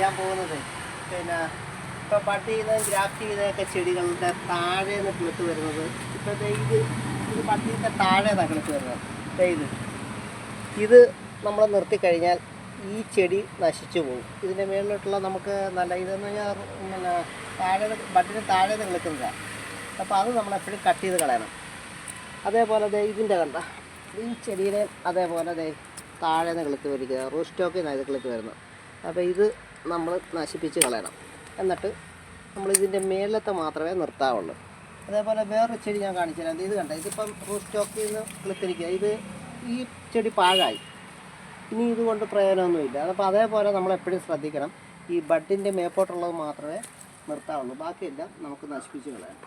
ചെയ്യാൻ പോകുന്നത് പിന്നെ ഇപ്പോൾ ബഡ് ചെയ്തതും ഗ്രാഫ്റ്റ് ചെയ്തതൊക്കെ ചെടികളുടെ താഴെ നിന്ന് കിളുത്ത് വരുന്നത് ഇപ്പോഴത്തെ ഇത് ബഡ് ചെയ്ത താഴെയാണ് കിളുത്ത് വരുന്നത്. ഇത് നമ്മൾ നിർത്തിക്കഴിഞ്ഞാൽ ഈ ചെടി നശിച്ചു പോകും. ഇതിൻ്റെ മേളിലോട്ടുള്ള നമുക്ക് നല്ല ഇതെന്ന് പറഞ്ഞാൽ പിന്നെ താഴെ ബഡിന് താഴെ നിന്ന് കിളുക്കുന്നതാണ്. അപ്പോൾ അത് നമ്മളെപ്പോഴും കട്ട് ചെയ്ത് കളയണം. അതേപോലെ ഇതിൻ്റെ കണ്ട ഈ ചെടിയുടെ അതേപോലെ താഴെ നിന്ന് കിളുത്ത് വരിക, റൂട്ട് സ്റ്റോക്കിൽ നിന്നാണ് ഇത് കിളുത്ത് വരുന്നത്. അപ്പോൾ ഇത് നമ്മൾ നശിപ്പിച്ച് കളയണം. എന്നിട്ട് നമ്മൾ ഇതിൻ്റെ മേലത്തെ മാത്രമേ നിർത്താവുള്ളൂ. അതേപോലെ വേറൊരു ചെടി ഞാൻ കാണിച്ചു തരാം. ഇത് കണ്ട ഇതിപ്പം റൂട്ട് സ്റ്റോക്കിൽ നിന്ന് കിളുത്തിരിക്കുക. ഈ ചെടി പാഴായി, ഇനി ഇതുകൊണ്ട് പ്രയോജനമൊന്നുമില്ല. അപ്പോൾ അതേപോലെ നമ്മളെപ്പോഴും ശ്രദ്ധിക്കണം, ഈ ബഡിൻ്റെ മേപ്പോട്ടുള്ളത് മാത്രമേ നിർത്താവുള്ളൂ, ബാക്കിയെല്ലാം നമുക്ക് നശിപ്പിച്ച് കളയാം.